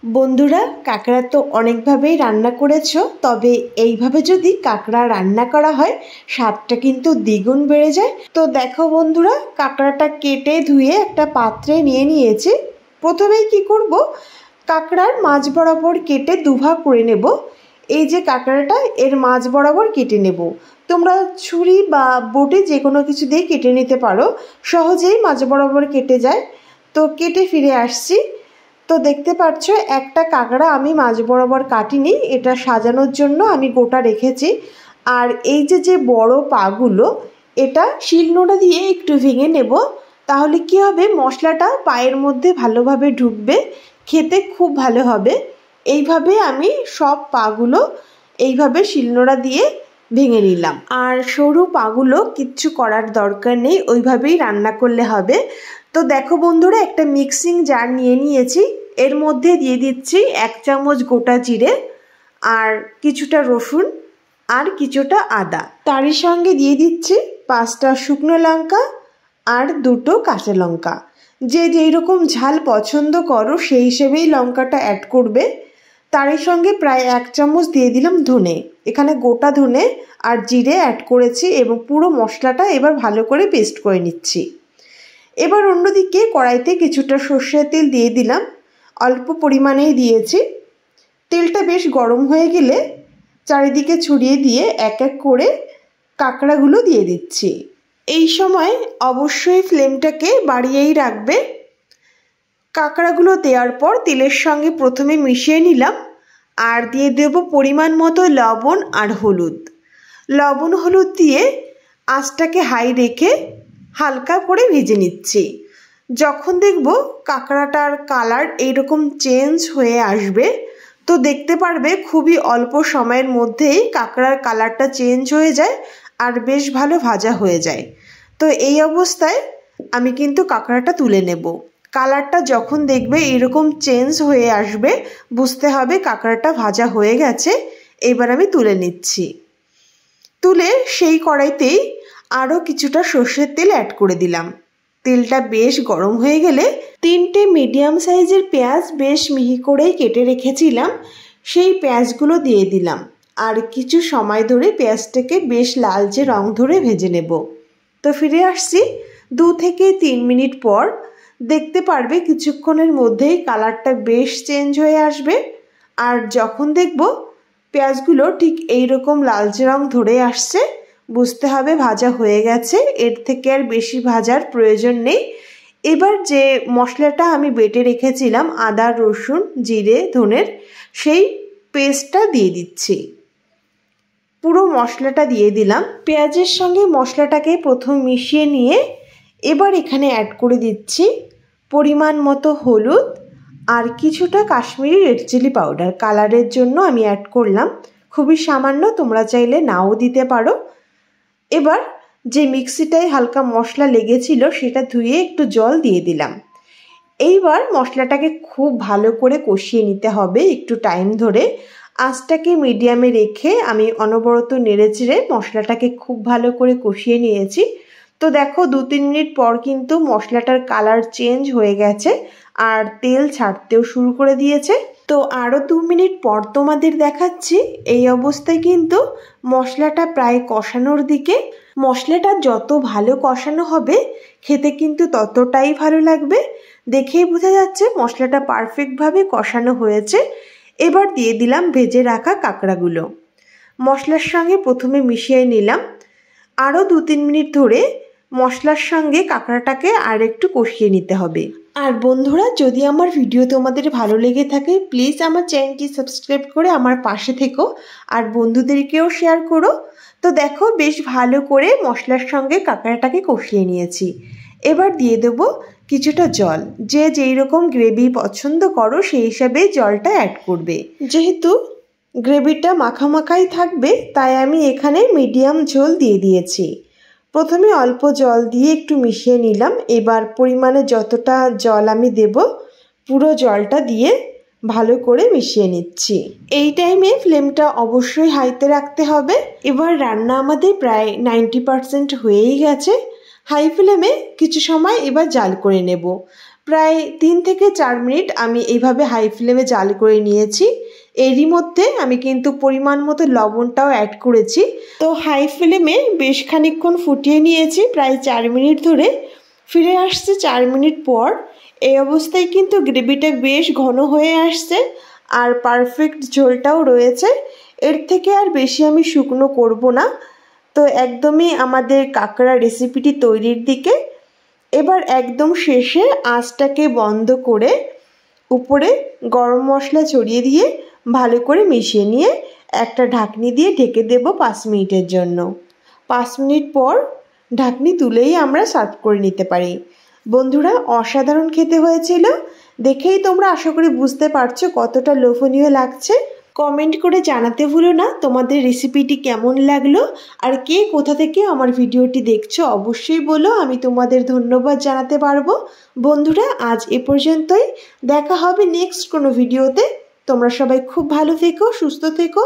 বন্ধুরা, কাঁকড়া তো অনেকভাবেই রান্না করেছো, তবে এইভাবে যদি কাঁকড়া রান্না করা হয় স্বাদটা কিন্তু দ্বিগুণ বেড়ে যায়। তো দেখো বন্ধুরা, কাঁকড়াটা কেটে ধুয়ে একটা পাত্রে নিয়ে নিয়েছি। প্রথমেই কি করব, কাঁকড়ার মাঝ বরাবর কেটে দুভাগ করে নেব। এই যে কাঁকড়াটা, এর মাঝ বরাবর কেটে নেব। তোমরা ছুরি বা বটি যে কোনো কিছু দিয়ে কেটে নিতে পারো, সহজেই মাঝ বরাবর কেটে যায়। তো কেটে ফিরে আসছি। তো দেখতে পাচ্ছ একটা কাঁকড়া আমি মাঝ বরাবর কাটিনি, এটা সাজানোর জন্য আমি গোটা রেখেছি। আর এই যে বড় পাগুলো, এটা শিলনোড়া দিয়ে একটু ভেঙে নেব। তাহলে কি হবে, মশলাটা পায়ের মধ্যে ভালোভাবে ঢুকবে, খেতে খুব ভালো হবে। এইভাবে আমি সব পাগুলো এইভাবে শিলনোড়া দিয়ে ভেঙে নিলাম। আর সরু পাগুলো কিচ্ছু করার দরকার নেই, ওইভাবেই রান্না করলে হবে। তো দেখো বন্ধুরা, একটা মিক্সিং জার নিয়ে নিয়েছি। এর মধ্যে দিয়ে দিচ্ছি 1 চামচ গোটা জিরে, আর কিছুটা রসুন, আর কিছুটা আদা। তারই সঙ্গে দিয়ে দিচ্ছি 5টা শুকনো লঙ্কা আর 2টো কাঁচা লঙ্কা। যে যেই রকম ঝাল পছন্দ করো সেই হিসেবেই লঙ্কাটা অ্যাড করবে। তারই সঙ্গে প্রায় 1 চামচ দিয়ে দিলাম ধনে। এখানে গোটা ধনে আর জিরে অ্যাড করেছি এবং পুরো মশলাটা এবার ভালো করে পেস্ট করে নিচ্ছি। এবার অন্যদিকে কড়াইতে কিছুটা সর্ষের তেল দিয়ে দিলাম, অল্প পরিমাণেই দিয়েছি। তেলটা বেশ গরম হয়ে গেলে চারিদিকে ছড়িয়ে দিয়ে এক এক করে কাঁকড়াগুলো দিয়ে দিচ্ছি। এই সময় অবশ্যই ফ্লেমটাকে বাড়িয়েই রাখবে। কাঁকড়াগুলো দেওয়ার পর তেলের সঙ্গে প্রথমে মিশিয়ে নিলাম, আর দিয়ে দেব পরিমাণ মতো লবণ আর হলুদ। লবণ হলুদ দিয়ে আঁচটাকে হাই রেখে হালকা করে ভেজে নিচ্ছি। যখন দেখব কাঁকড়াটার কালার এইরকম চেঞ্জ হয়ে আসবে, তো দেখতে পারবে খুবই অল্প সময়ের মধ্যেই কাঁকড়ার কালারটা চেঞ্জ হয়ে যায় আর বেশ ভালো ভাজা হয়ে যায়। তো এই অবস্থায় আমি কিন্তু কাঁকড়াটা তুলে নেব। কালারটা যখন দেখবে এরকম চেঞ্জ হয়ে আসবে, বুঝতে হবে কাঁকড়াটা ভাজা হয়ে গেছে। এবার আমি তুলে নিচ্ছি। তুলে সেই কড়াইতেই আরও কিছুটা সর্ষের তেল অ্যাড করে দিলাম। তেলটা বেশ গরম হয়ে গেলে 3টে মিডিয়াম সাইজের পেঁয়াজ বেশ মিহি করেই কেটে রেখেছিলাম, সেই পেঁয়াজগুলো দিয়ে দিলাম। আর কিছু সময় ধরে পেঁয়াজটাকে বেশ লালচে রং ধরে ভেজে নেব। তো ফিরে আসছি 2 থেকে 3 মিনিট পর। দেখতে পারবে কিছুক্ষণের মধ্যেই কালারটা বেশ চেঞ্জ হয়ে আসবে। আর যখন দেখব পেঁয়াজগুলো ঠিক এইরকম লালচে রং ধরে আসছে, বুঝতে হবে ভাজা হয়ে গেছে। এর থেকে আর বেশি ভাজার প্রয়োজন নেই। এবার যে মশলাটা আমি বেটে রেখেছিলাম আদা রসুন জিরে ধনের, সেই পেস্টটা দিয়ে দিচ্ছি। পুরো মশলাটা দিয়ে দিলাম। পেঁয়াজের সঙ্গে মশলাটাকে প্রথম মিশিয়ে নিয়ে এবার এখানে অ্যাড করে দিচ্ছি পরিমাণ মতো হলুদ আর কিছুটা কাশ্মীরি রেড চিলি পাউডার। কালারের জন্য আমি অ্যাড করলাম, খুবই সামান্য, তোমরা চাইলে নাও দিতে পারো। এবার যে মিক্সিটায় হালকা মশলা লেগেছিল সেটা ধুয়ে একটু জল দিয়ে দিলাম। এইবার মশলাটাকে খুব ভালো করে কষিয়ে নিতে হবে একটু টাইম ধরে। আঁচটাকে মিডিয়ামে রেখে আমি অনবরত নেড়েচেড়ে মশলাটাকে খুব ভালো করে কষিয়ে নিয়েছি। তো দেখো 2-3 মিনিট পর কিন্তু মশলাটার কালার চেঞ্জ হয়ে গেছে আর তেল ছাড়তেও শুরু করে দিয়েছে। তো আরও 2 মিনিট পর তোমাদের দেখাচ্ছি। এই অবস্থায় কিন্তু মশলাটা প্রায় কষানোর দিকে। মশলাটা যত ভালো কষানো হবে খেতে কিন্তু ততটাই ভালো লাগবে। দেখেই বোঝা যাচ্ছে মশলাটা পারফেক্টভাবে কষানো হয়েছে। এবার দিয়ে দিলাম ভেজে রাখা কাঁকড়াগুলো। মশলার সঙ্গে প্রথমে মিশিয়ে নিলাম। আরও 2-3 মিনিট ধরে মশলার সঙ্গে কাঁকড়াটাকে আর একটু কষিয়ে নিতে হবে। আর বন্ধুরা, যদি আমার ভিডিও তোমাদের ভালো লেগে থাকে প্লিজ আমার চ্যানেলটি সাবস্ক্রাইব করে আমার পাশে থেকো, আর বন্ধুদেরকেও শেয়ার করো। তো দেখো বেশ ভালো করে মশলার সঙ্গে কাঁকড়াটাকে কষিয়ে নিয়েছি। এবার দিয়ে দেবো কিছুটা জল। যে যেই রকম গ্রেভি পছন্দ করো সেই হিসাবে জলটা অ্যাড করবে। যেহেতু গ্রেভিটা মাখামাখাই থাকবে তাই আমি এখানে মিডিয়াম ঝোল দিয়ে দিয়েছি। প্রথমে অল্প জল দিয়ে একটু মিশিয়ে নিলাম। এবার পরিমাণে যতটা জল আমি দেব পুরো জলটা দিয়ে ভালো করে মিশিয়ে নিচ্ছি। এই টাইমে ফ্লেমটা অবশ্যই হাইতে রাখতে হবে। এবার রান্না আমাদের প্রায় 90% হয়েই গেছে। হাই ফ্লেমে কিছু সময় এবার জাল করে নেব। প্রায় 3 থেকে 4 মিনিট আমি এইভাবে হাই ফ্লেমে জাল করে নিয়েছি। এরই মধ্যে আমি কিন্তু পরিমাণ মতো লবণটাও অ্যাড করেছি। তো হাই ফ্লেমে বেশ খানিকক্ষণ ফুটিয়ে নিয়েছি, প্রায় 4 মিনিট ধরে। ফিরে আসছে 4 মিনিট পর। এই অবস্থায় কিন্তু গ্রেভিটা বেশ ঘন হয়ে আসছে আর পারফেক্ট ঝোলটাও রয়েছে। এর থেকে আর বেশি আমি শুকনো করব না। তো একদমই আমাদের কাঁকড়া রেসিপিটি তৈরির দিকে। এবার একদম শেষে আঁচটাকে বন্ধ করে উপরে গরম মশলা ছড়িয়ে দিয়ে ভালো করে মিশিয়ে নিয়ে একটা ঢাকনি দিয়ে ঢেকে দেব 5 মিনিটের জন্য। 5 মিনিট পর ঢাকনি তুলেই আমরা সার্ভ করে নিতে পারি। বন্ধুরা, অসাধারণ খেতে হয়েছিল। দেখেই তোমরা আশা করি বুঝতে পারছো কতটা লোভনীয় লাগছে। কমেন্ট করে জানাতে ভুলো না তোমাদের রেসিপিটি কেমন লাগলো, আর কে কোথা থেকে আমার ভিডিওটি দেখছো অবশ্যই বলো, আমি তোমাদের ধন্যবাদ জানাতে পারবো। বন্ধুরা, আজ এ পর্যন্তই। দেখা হবে নেক্সট কোনো ভিডিওতে। তোমরা সবাই খুব ভালো থেকো, সুস্থ থেকো।